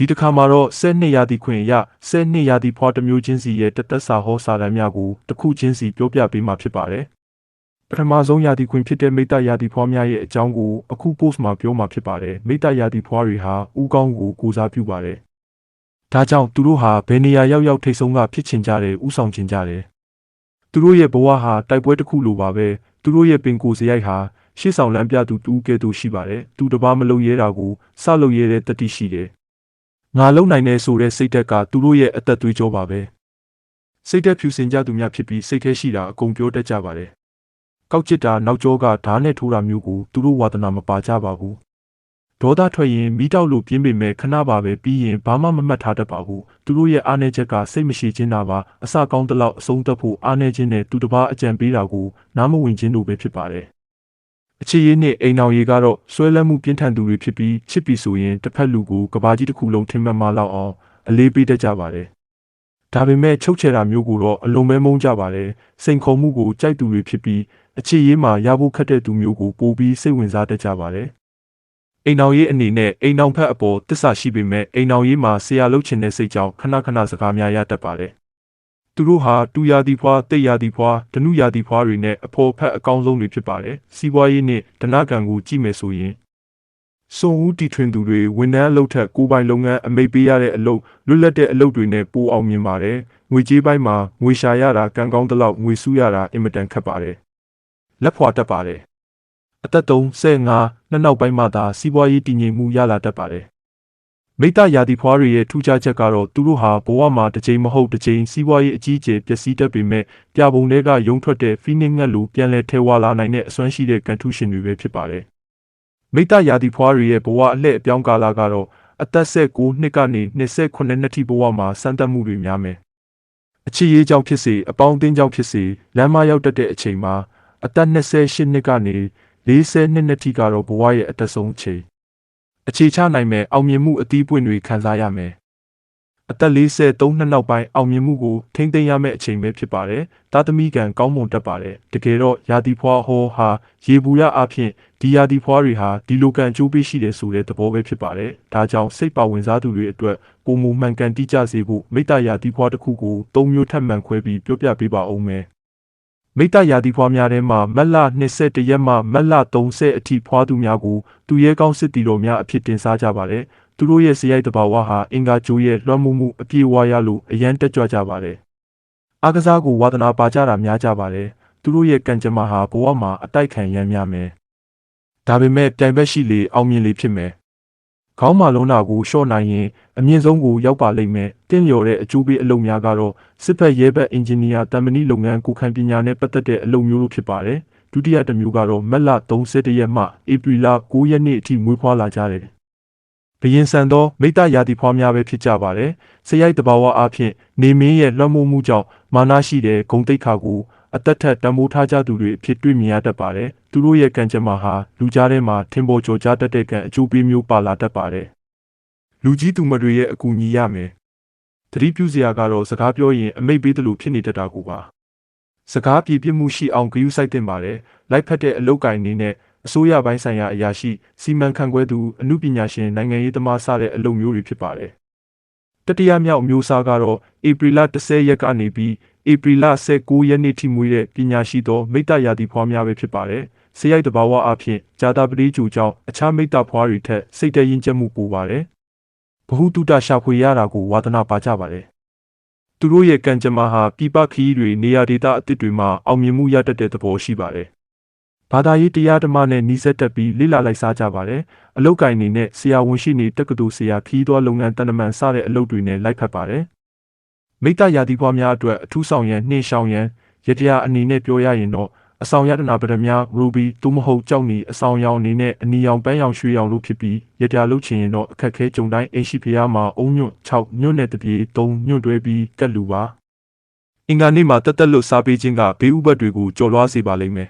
ဒီတစ်ခါမှာတော့12ရာသီခွင့်အရ12ရာသီဖွားတစ်မျိုးချင်းစီရဲ့တသက်စာဟောစာတမ်းများကိုတစ်ခုချင်းစီပြောပြပေးမှာဖြစ်ပါတယ်ပထမဆုံးရာသီခွင့်ဖြစ်တဲ့မိတ္တရာသီဖွားများရဲ့အကြောင်းကိုအခု post မှာပြောမှာဖြစ်ပါတယ်မိတ္တရာသီဖွားတွေဟာဦးကောင်းကိုကိုစားပြုပါတယ်ဒါကြောင့်သူတို့ဟာဘယ်နေရာရောက်ထိတ်ဆုံးကဖြစ်ချင်ကြတယ်ဥဆောင်ချင်ကြတယ်သူတို့ရဲ့ဘဝဟာတိုက်ပွဲတစ်ခုလိုပါပဲသူတို့ရဲ့ပင်ကိုယ်စရိုက်ဟာရှေ့ဆောင်လမ်းပြသူတူးကဲ့သို့ရှိပါတယ်သူတစ်ပါးမလုပ်ရဲတာကိုစလုပ်ရဲတဲ့တတိရှိတယ်ငါလုံနိုင်နေဆိုတဲ့စိတ်ဓာတ်ကသူတို့ရဲ့အသက်သွေးကြောပါပဲစိတ်ဓာတ်ဖြူစင်ကြသူများဖြစ်ပြီးစိတ်ထဲရှိတာအကုန်ပြောတတ်ကြပါတယ်ကောက်ကျစ်တာနောက်ကျောကဓာတ်နဲ့ထိုးတာမျိုးကိုသူတို့ဝါသနာမပါကြပါဘူးဒေါသထွက်ရင်မိတောက်လို့ပြင်းပေမဲ့ခဏပါပဲပြီးရင်ဘာမှမမှတ်ထားတတ်ပါဘူးသူတို့ရဲ့အားနည်းချက်ကစိတ်မရှိခြင်းတာပါအစကောင်းတလောက်အဆုံးသတ်ဖို့အားနည်းခြင်းနဲ့သူတစ်ပါးအကြံပေးတာကိုနားမဝင်ခြင်းတို့ပဲဖြစ်ပါတယ်အခြေရင်းနဲ့အိမ်အောင်ရီကတော့ဆွဲလန်းမှုပြင်းထန်သူတွေဖြစ်ပြီးချစ်ပြီးဆိုရင်တစ်ဖက်လူကိုကဘာကြီးတစ်ခုလုံးထင်မှတ်မှလောက်အောင်အလေးပေးတတ်ကြပါတယ်ဒါပေမဲ့ချုပ်ချယ်တာမျိုးကိုတော့အလွန်ပဲမုန်းကြပါတယ်စိန်ခေါ်မှုကိုကြိုက်သူတွေဖြစ်ပြီးအခြေရင်းမှာရဖို့ခက်တဲ့သူမျိုးကိုပိုပြီးစိတ်ဝင်စားတတ်ကြပါတယ်အိမ်အောင်ရေးအနေနဲ့အိမ်အောင်ဖက်အပေါ်တစ္ဆာရှိပေမဲ့အိမ်အောင်ရေးမှာဆရာလုပ်ချင်တဲ့စိတ်ကြောင့်ခဏခဏစကားများရတတ်ပါတယ်သူတို့ဟာတူရာသီဖွားတိတ်ရာသီဖွားဓနုရာသီဖွားတွေနဲ့အဖို့ဖက်အကောင်းဆုံးတွေဖြစ်ပါတယ်စီးပွားရေးနဲ့ဒနာကံကိုကြည့်မယ်ဆိုရင်စွန်ဦးတီထွင်သူတွေဝန်ထမ်းအလုပ်ထက်ကိုယ်ပိုင်လုပ်ငန်းအမိတ်ပေးရတဲ့အလုပ်လွတ်လပ်တဲ့အလုပ်တွေနဲ့ပိုအောင်မြင်ပါတယ်ငွေကြေးပိုင်းမှာငွေရှာရတာကံကောင်းသလောက်ငွေစုရတာအင်မတန်ခက်ပါတယ်လက်ဖွာတတ်ပါတယ်အသက်35နှစ်နောက်ပိုင်းမှသာစီးပွားရေးတည်ငြိမ်မှုရလာတတ်ပါတယ်မိတ္တရာသီဖွားတွေရဲ့ထူးခြားချက်ကတော့သူတို့ဟာဘဝမှာတစ်ချိန်မဟုတ်တစ်ချိန်စီးပွားရေးအကြီးအကျယ်ပျက်စီးတတ်ပေမဲ့ပြပုံတွေကရုံထွက်တဲ့ဖီနစ်ငတ်လိုပြန်လည်ထဲဝါလာနိုင်တဲ့အစွမ်းရှိတဲ့ကံထူးရှင်တွေပဲဖြစ်ပါတယ်မိတ္တရာသီဖွားတွေရဲ့ဘဝအလှည့်အပြောင်းကာလကတော့အသက်16နှစ်ကနေ28နှစ်ထိဘဝမှာစမ်းသပ်မှုတွေများမယ်အခြေရေးကြောင့်ဖြစ်စေအပေါင်းအသင်းကြောင့်ဖြစ်စေလမ်းမရောက်တတ်တဲ့အချိန်မှာအသက်28နှစ်ကနေ40နှစ်ထိကတော့ဘဝရဲ့အသက်ဆုံးအချိန်အခြေချနိုင်မဲ့အောင်မြင်မှုအသီးပွင့်တွေခံစားရမယ်အသက်43နှစ်နောက်ပိုင်းအောင်မြင်မှုကိုထိမ့်သိမ်းရမယ့်အချိန်ပဲဖြစ်ပါတယ်သားသမီးကံကောင်းမွန်တတ်ပါတယ်တကယ်တော့ရာသီဖွားဟောဟာရေဘူးရအဖြစ်ဒီရာသီဖွားတွေဟာဒီလိုကံအကျိုးပေးရှိတယ်ဆိုတဲ့သဘောပဲဖြစ်ပါတယ်ဒါကြောင့်စိတ်ပါဝင်စားသူတွေအတွက်ပုံမူမှန်ကန်တိကျစေဖို့မိတ္တရာသီဖွားတစ်ခုကို၃မျိုးထပ်မံခွဲပြီးပြောပြပေးပါဦးမယ်မိတ္တရာသီဖွားများထဲမှာမတ်လ21ရက်မှမတ်လ30အထိဖွားသူများကိုသူရဲကောင်းစစ်တီတော်များအဖြစ်တင်စားကြပါတယ်သူတို့ရဲ့စရိုက်တဘာဝဟာအင်္ဂါကျိုးရဲ့လွှမ်းမိုးမှုအပြည့်အဝရလို့အရန်တက်ကြွကြပါတယ်အားကစားကိုဝါသနာပါကြတာများကြပါတယ်သူတို့ရဲ့ကံကြမ္မာဟာဘဝမှာအတိုက်ခံရမ်းများမယ်ဒါပေမဲ့ပြိုင်ဘက်ရှိလေအောင်မြင်လေဖြစ်မယ်ခေါင်းမာလုံးနာကိုလျှော့နိုင်ရင်အမြင့်ဆုံးကိုရောက်ပါလိမ့်မယ်တင့်လျော်တဲ့အကျိုးပေးအလုပ်များကတော့စစ်ဖက်ရဲဘက်အင်ဂျင်နီယာတမ္ပဏိလုပ်ငန်းကိုခံပညာနဲ့ပတ်သက်တဲ့အလုပ်မျိုးလို့ဖြစ်ပါတယ်ဒုတိယတစ်မျိုးကတော့မတ်လ31ရက်မှဧပြီလ9ရက်နေ့အထိမွေးဖွားလာကြတယ်ဘယင်ဆန်သောမိတ္တရာသီဖွားများပဲဖြစ်ကြပါတယ်စရိုက်တဘာဝအဖြစ်နေမင်းရဲ့လွှမ်းမိုးမှုကြောင့်မာနရှိတဲ့ဂုဏ်သိက္ခာကိုအသက်ထက်တံမိုးထားကြသူတွေအဖြစ်တွေ့မြင်ရတတ်ပါတယ်သူတို့ရဲ့ကံကြမ္မာဟာလူကြားထဲမှာထင်ပေါ်ကျော်ကြားတတ်တဲ့ကံအကျိုးပေးမျိုးပါလာတတ်ပါတယ်လူကြီးသူမတွေရဲ့အကူအညီရမယ်သတိပြုစရာကတော့စကားပြောရင်အမိတ်ပေးတယ်လို့ဖြစ်နေတတ်တာကိုပါစကားပြေပြစ်မှုရှိအောင်ဂရုစိုက်တင်ပါတယ်လိုက်ဖက်တဲ့အလုပ်ကိုင်နေနဲ့အစိုးရပိုင်းဆိုင်ရာအရာရှိစီမံခန့်ခွဲသူအမှုပညာရှင်နိုင်ငံရေးသမားစတဲ့အလုပ်မျိုးတွေဖြစ်ပါတယ်တတိယမြောက်မျိုးစားကတော့ဧပြီလ10ရက်ကနေပြီးဧပြီလ19ရက်နေ့ထိမွေးတဲ့ပညာရှိသောမိတ္တရာသီဖွားများပဲဖြစ်ပါတယ်စရိုက်တဘာဝအဖြစ်ဂျာတာပတိကျူကြောင့်အခြားမိတ္တဖွားတွေထက်စိတ်တရင်ကျက်မှုပိုပါတယ်ဘဟုတုတရှာဖွေရတာကိုဝါသနာပါကြပါတယ်သူတို့ရဲ့ကံကြမ္မာဟာပြပခီးတွေနေရာဒေသအသစ်တွေမှာအောင်မြင်မှုရတတ်တဲ့သဘောရှိပါတယ်ဘာသာရေးတရားဓမ္မနဲ့နှီးစပ်တက်ပြီးလေ့လာလိုက်စားကြပါတယ်အလုတ်ကိုင်နေနဲ့ဆရာဝန်ရှိနေတက္ကသိုလ်ဆရာခီးသွွားလုပ်ငန်းတန်တမန်စတဲ့အလုပ်တွေနဲ့လိုက်ဖက်ပါတယ်မိတ္တရာသီဖွားများအတွက်အထူးဆောင်ရန်နှင်းရှောင်ရန်ရတရားအနေနဲ့ပြောရရင်တော့အဆောင်ရတနာပဒများရူဘီသို့မဟုတ်ကြောက်နီအဆောင်ရောင်အနေနဲ့အနီရောင်ပန်းရောင်ရွှေရောင်လို့ဖြစ်ပြီးရတရားလုပ်ချင်ရင်တော့အခက်ခဲကြုံတိုင်းအိမ်ရှိဖျားမှာအုံညွန့်6ညွန့်နဲ့တပြေ3ညွန့်တွဲပြီးကတ်လူပါအင်္ဂါနေ့မှာတက်တက်လွတ်စားပေးခြင်းကဘေးဥပတ်တွေကိုကျော်လွှားစေပါလိမ့်မယ်